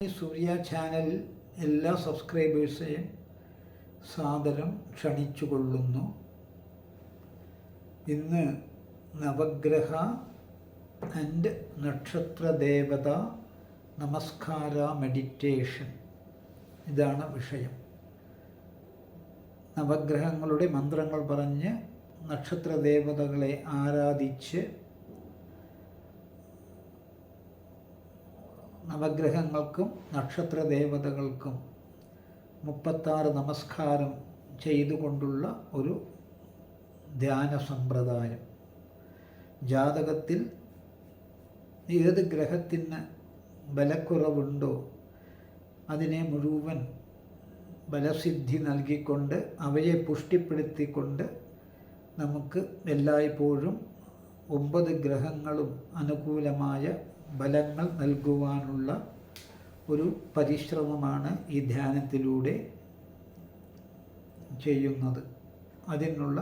സൂര്യ channel എല്ലാ സബ്സ്ക്രൈബേഴ്സെയും സാദരം ക്ഷണിച്ചുകൊള്ളുന്നു. ഇന്ന് നവഗ്രഹ ആൻഡ് നക്ഷത്രദേവത നമസ്കാര മെഡിറ്റേഷൻ, ഇതാണ് വിഷയം. നവഗ്രഹങ്ങളുടെ മന്ത്രങ്ങൾ പറഞ്ഞ് നക്ഷത്രദേവതകളെ ആരാധിച്ച് നവഗ്രഹങ്ങൾക്കും നക്ഷത്രദേവതകൾക്കും 36 നമസ്കാരം ചെയ്തുകൊണ്ടുള്ള ഒരു ധ്യാന സമ്പ്രദായം. ജാതകത്തിൽ ഏത് ഗ്രഹത്തിന് ബലക്കുറവുണ്ടോ അതിനെ മുഴുവൻ ബലസിദ്ധി നൽകിക്കൊണ്ട് അവയെ പുഷ്ടിപ്പെടുത്തിക്കൊണ്ട് നമുക്ക് എല്ലായ്പ്പോഴും 9 ഗ്രഹങ്ങളും അനുകൂലമായ ബലങ്ങൾ നൽകുവാനുള്ള ഒരു പരിശ്രമമാണ് ഈ ധ്യാനത്തിലൂടെ ചെയ്യുന്നത്. അതിനുള്ള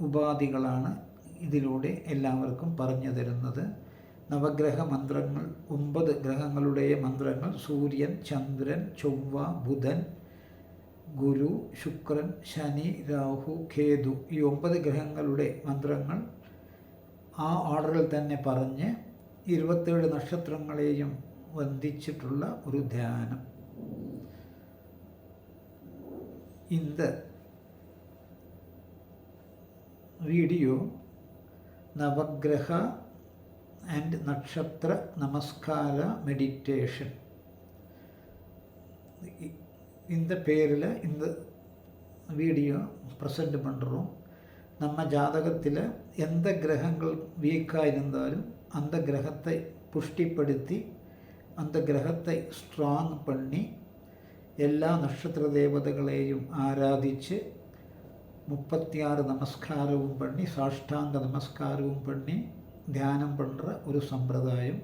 ഉപാധികളാണ് ഇതിലൂടെ എല്ലാവർക്കും പറഞ്ഞു തരുന്നത്. നവഗ്രഹ മന്ത്രങ്ങൾ, 9 ഗ്രഹങ്ങളുടെ മന്ത്രങ്ങൾ: സൂര്യൻ, ചന്ദ്രൻ, ചൊവ്വ, ബുധൻ, ഗുരു, ശുക്രൻ, ശനി, രാഹു, കേതു. ഈ 9 ഗ്രഹങ്ങളുടെ മന്ത്രങ്ങൾ ആ ഓർഡറിൽ തന്നെ പറഞ്ഞ് 27 നക്ഷത്രങ്ങളെയും വന്ദിച്ചിട്ടുള്ള ഒരു ധ്യാനം. In the video Navagraha and Nakshatra Namaskara Meditation, இந்த பேரில் இந்த வீடியோ ப்ரெசென்ட் பண்ணுறோம். நம்ம ஜாதகத்தில் எந்த கிரகங்கள் வீக்காக இருந்தாலும் அந்த கிரகத்தை புஷ்டிப்படுத்தி அந்த கிரகத்தை ஸ்ட்ராங் பண்ணி എല്ലാ നക്ഷത്ര ദേവതകളെയും ആരാധിച്ച് 36 நமஸ்காரവും பண்ணி சாஷ்டாங்க நமஸ்காரവും பண்ணி தியானம் பண்ணுற ഒരു സമ്പ്രദായം.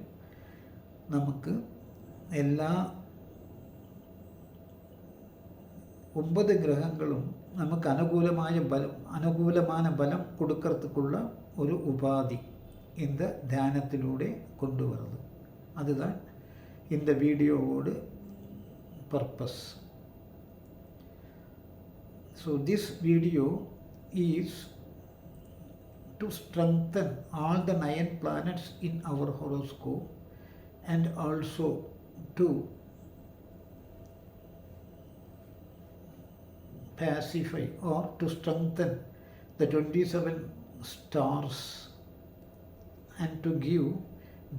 നമുക്ക് എല്ലാ 9 ഗ്രഹങ്ങളും നമുക്ക് അനുകൂലமான பலம் கொடுக்கறதுக்குள்ள ஒரு உபாதி இந்த தியானத்திலூടെ கொண்டு வருது. அதுதான் இந்த வீடியோவோட purpose. So this video is to strengthen all the 9 planets in our horoscope and also to pacify or to strengthen the 27 stars and to give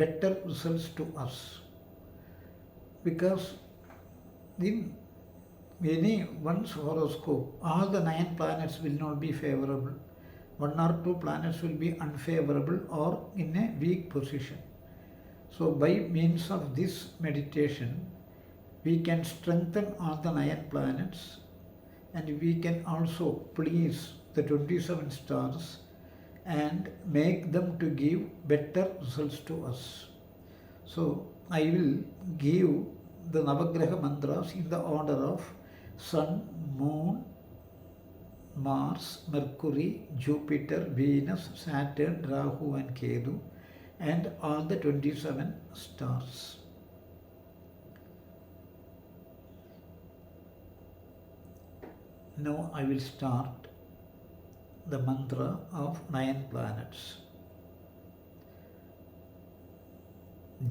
better results to us, because in anyone's horoscope all the 9 planets will not be favorable. 1 or 2 planets will be unfavorable or in a weak position. So by means of this meditation we can strengthen all the 9 planets and we can also please the 27 stars and make them to give better results to us. So I will give the Navagraha mantras in the order of Sun, Moon, Mars, Mercury, Jupiter, Venus, Saturn, Rahu and Ketu and all the 27 stars. Now I will start the mantra of 9 planets.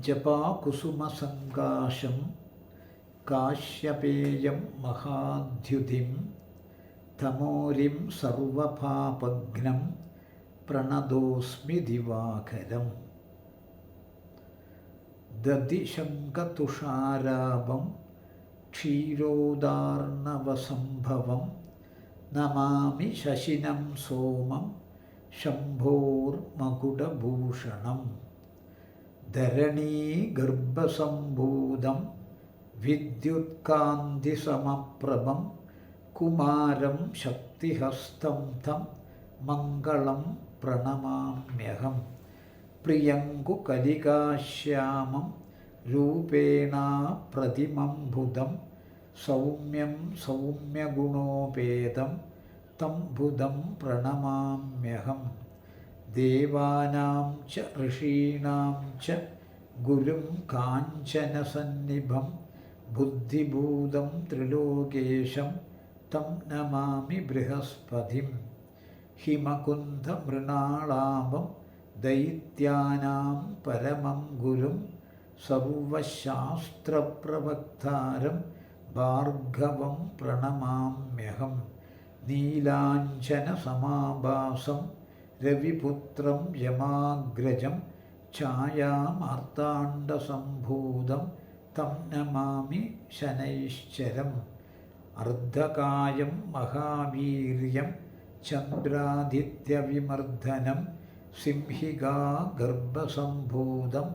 Japa kusuma sangasham കാശ്യപേയം മഹാദ്യുതിം തമോരിം സർവപാപഘ്നം പ്രണതോസ്മി ദിവാകരം. ദധിശങ്കതുഷാരാഭം ക്ഷീരോദാർണവസംഭവം Namami ശശിനം സോമം ശംഭോർമകുടഭൂഷണം. ധരണീഗർഭസംഭൂതം വിദ്യുത്കാന്തിസമപ്രഭം കുമാരം ശക്തിഹസ്തം തം മംഗളം പ്രണമാമ്യഹം. പ്രിയങ്കുകലികാശ്യാമം രൂപേണ പ്രതിമംബുധം സൗമ്യം സൗമ്യഗുണോപേതം തം ബുധം പ്രണമാമ്യഹം. ദേവാനാം ച ഋഷീണാം ച ഗുരും കാഞ്ചനസന്നിഭം ബുദ്ധിഭൂതം ത്രിലോകേശം തം നമാമി ബൃഹസ്പതിം ഹിമകുന്ധമൃണാളാഭം ദൈത്യാനാം പരമം ഗുരും സർവശാസ്ത്രപ്രവക്താരം ഭാർഗവം പ്രണമാമ്യഹം നീലാഞ്ജനസമാഭാസം രവിപുത്രം യമാഗ്രജം ഛായാമാർത്താണ്ഡസംഭൂതം തം നമാമി ശനൈശ്ചരം അർദ്ധകായം മഹാവീര്യം ചന്ദ്രാദിത്യവിമർദ്ദനം സിംഹികാ ഗർഭസംഭൂതം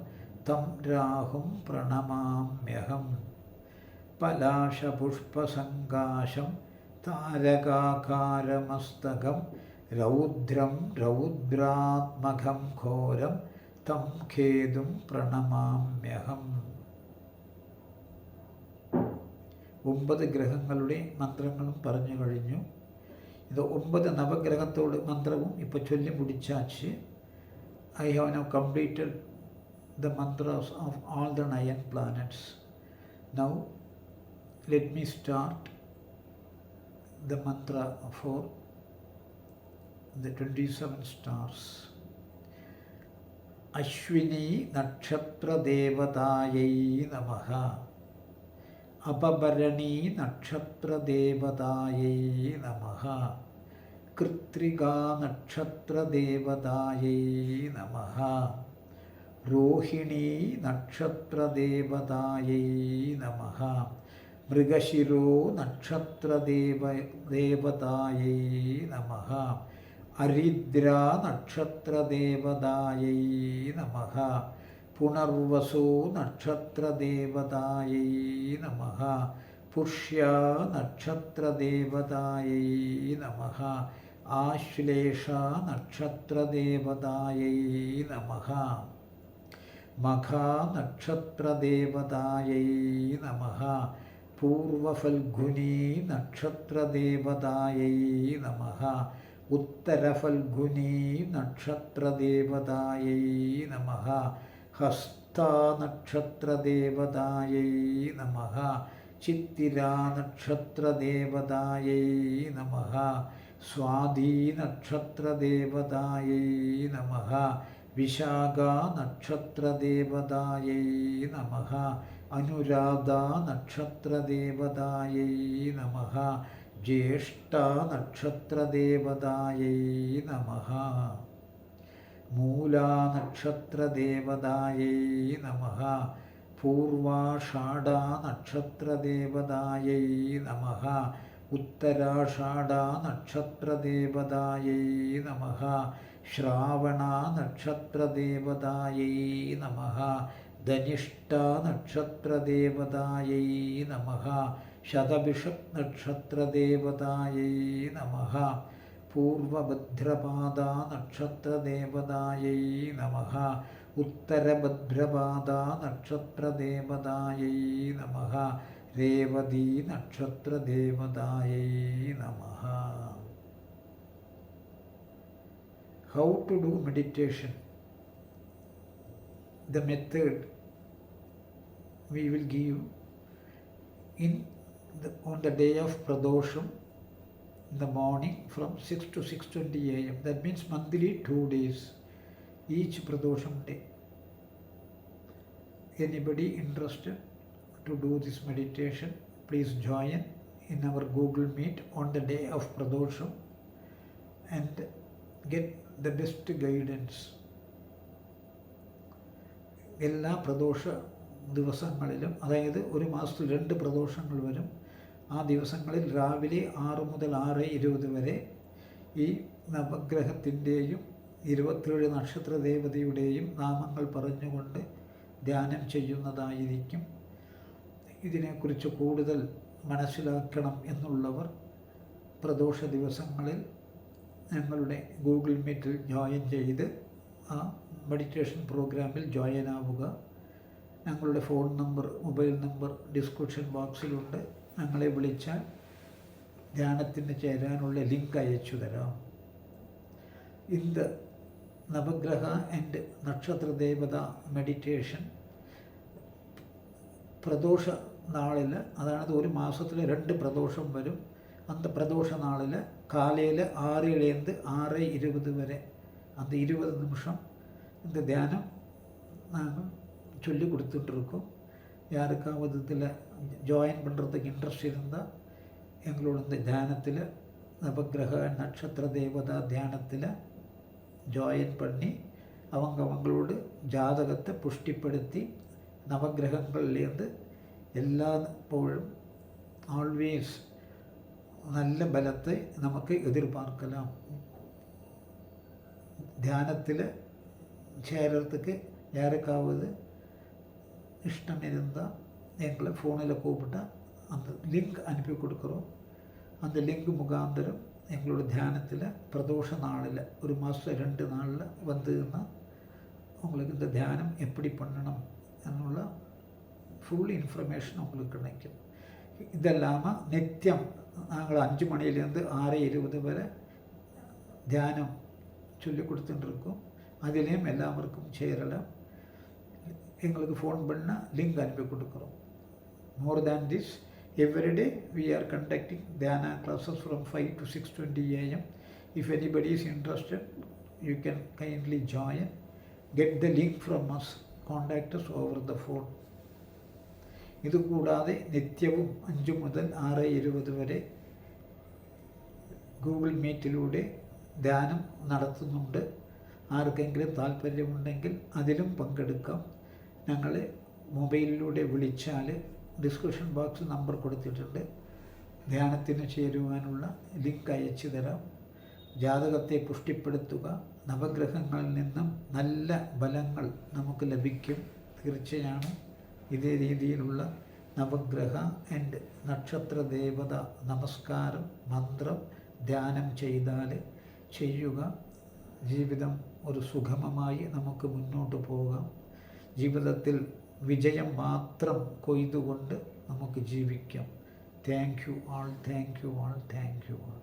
തം രാഹും പ്രണമാമ്യഹം പലാശപുഷ്പസങ്കാശം താരകാകാരമസ്തകം രൗദ്രം രൗദ്രാത്മകം ഘോരം തം ഖേതും പ്രണമാമ്യഹം. 9 ഗ്രഹങ്ങളുടെ മന്ത്രങ്ങളും പറഞ്ഞു കഴിഞ്ഞു. ഇത് 9 നവഗ്രഹത്തോട് മന്ത്രവും ഇപ്പോൾ ചൊല്ലി മുടിച്ചാച്ച് I have now completed the mantras of all the 9 planets. Now let me start the mantra for the 27 stars. Ashwini Nakshatra Devadayai Namaha. Apabarani Nakshatra Devadayai Namaha. Kritriga Nakshatra Devadayai Namaha. Rohini Nakshatra Devadayai Namaha. Mrigashiro Nakshatra Devadayai Namaha. Aridra Nakshatra Devadayai Namaha. Punarvasu Nakshatra Devadayai Namaha. Pushya Nakshatra Devadayai Namaha. Ashlesha Nakshatra Devadayai Namaha. Magha Nakshatra Devadayai Namaha. Purva Falguni Nakshatra Devadayai Namaha. Uttara Falguni Nakshatra Devadayai Namaha. Hasta Nakshatra Devadayai Namaha. Chittira Nakshatra Devadayai Namaha. Swadhi Nakshatra Devadayai Namaha. Vishaga Nakshatra Devadayai Namaha. Anuradha Nakshatra Devadayai Namaha. Jyeshta Nakshatra Devadayai Namaha. Moola Nakshatra Devadayai Namaha. Purvashada Nakshatra Devadayai Namaha. Uttarashada Nakshatra Devadayai Namaha. Shravana Nakshatra Devadayai Namaha. Dhanishta Nakshatra Devadayai Namaha. Shadabhishat Nakshatra Devadayai Namaha. Purvabhadrapada Nakshatra Devadayai Namaha. Uttarabhadrapada Nakshatra Devadayai Namaha. Revadi Nakshatra Devadayai Namaha. How to do meditation? The method we will give on the day of Pradosham in the morning from 6 to 6:20 a.m. That means monthly 2 days, each Pradosham day. Anybody interested to do this meditation, please join in our Google Meet on the day of Pradosham and get the best guidance. എല്ലാ പ്രദോഷ ദിവസങ്ങളിലും, അതായത് ഒരു മാസത്തിൽ 2 പ്രദോഷങ്ങൾ വരും. ആ ദിവസങ്ങളിൽ രാവിലെ 6 മുതൽ 6:20 വരെ ഈ നവഗ്രഹത്തിൻ്റെയും 27 നക്ഷത്ര ദേവതയുടെയും നാമങ്ങൾ പറഞ്ഞുകൊണ്ട് ധ്യാനം ചെയ്യുന്നതായിരിക്കും. ഇതിനെക്കുറിച്ച് കൂടുതൽ മനസ്സിലാക്കണം എന്നുള്ളവർ പ്രദോഷ ദിവസങ്ങളിൽ ഞങ്ങളുടെ ഗൂഗിൾ മീറ്റിൽ ജോയിൻ ചെയ്ത് ആ മെഡിറ്റേഷൻ പ്രോഗ്രാമിൽ ജോയിൻ ആവുക. ഞങ്ങളുടെ phone number, mobile number description ബോക്സിലുണ്ട്. ഞങ്ങളെ വിളിച്ചാൽ ധ്യാനത്തിന് ചേരാനുള്ള ലിങ്ക് അയച്ചു തരാം. In the Navagraha and Nakshatra Devata meditation, പ്രദോഷ നാളിൽ, അതായത് ഒരു മാസത്തിൽ 2 പ്രദോഷം വരും. அந்த பிரதோஷ நாளில் காலையில் 6:07 6:20 வரை அந்த 20 நிமிஷம் இந்த தியானம் நாங்கள் சொல்லி கொடுத்துட்ருக்கோம். யாருக்காவது இதில் ஜாயின் பண்ணுறதுக்கு இன்ட்ரெஸ்ட் இருந்தால் எங்களோட இந்த தியானத்தில் நவக்கிரக நட்சத்திர தேவதா தியானத்தில் ஜாயின் பண்ணி அவங்களோட ஜாதகத்தை புஷ்டிப்படுத்தி നവഗ്രഹങ്ങളിലേന്ത് എല്ലാപ്പോഴും ആൾവേസ് നല്ല ബലത്തെ നമുക്ക് എതിർപാർക്കലാം. தியானத்தில் சேரத்துக்கு யாருக்காவது இஷ்டம் இருந்தால் எங்களை ஃபோனில் கூப்பிட்டா அந்த லிங்க் அனுப்பி கொடுக்குறோம். அந்த லிங்க் முகாந்திரம் எங்களோட தியானத்தில் பிரதோஷ நாளில் ஒரு மாதம் 2 நாளில் வந்துன்னா உங்களுக்கு இந்த தியானம் எப்படி பண்ணணும் എന്നുള്ള ഫുൾ ഇൻഫർമേഷൻ உங்களுக்கு கிடைக்கும். இதெல்லாமல் நித்தியம் நாங்கள் 5 மணிலேருந்து 6:20 வரை தியானம் சொல்லி கொடுத்துட்டுருக்கோம். அதிலையும் எல்லாருக்கும் சேரலாம். எங்களுக்கு ஃபோன் பண்ணால் லிங்க் அனுப்பி கொடுக்குறோம். More than this, every day we are conducting dhyana classes from 5 to 6:20 AM. If anybody is interested, you can kindly join. Get the link from us. Contact us over the phone. ഇതുകൂടാതെ നിത്യവും 5 മുതൽ 6:20 വരെ Google മീറ്റിലൂടെ ധ്യാനം നടത്തുന്നുണ്ട്. ആർക്കെങ്കിലും താല്പര്യമുണ്ടെങ്കിൽ അതിലും പങ്കെടുക്കാം. ഞങ്ങൾ മൊബൈലിലൂടെ വിളിച്ചാൽ ഡിസ്ക്രിപ്ഷൻ ബോക്സ് നമ്പർ കൊടുത്തിട്ടുണ്ട്. ധ്യാനത്തിന് ചേരുവാനുള്ള ലിങ്ക് അയച്ചു തരാം. ജാതകത്തെ പുഷ്ടിപ്പെടുത്തുക. നവഗ്രഹങ്ങളിൽ നിന്നും നല്ല ബലങ്ങൾ നമുക്ക് ലഭിക്കും, തീർച്ചയാണ്. ഇതേ രീതിയിലുള്ള നവഗ്രഹ ആൻഡ് നക്ഷത്ര ദേവത നമസ്കാരം മന്ത്രം ധ്യാനം ചെയ്താൽ ചെയ്യുക. ജീവിതം ഒരു സുഗമമായി നമുക്ക് മുന്നോട്ട് പോകാം. ജീവിതത്തിൽ വിജയം മാത്രം കൊയ്തുകൊണ്ട് നമുക്ക് ജീവിക്കാം. Thank you all, thank you all, thank you all.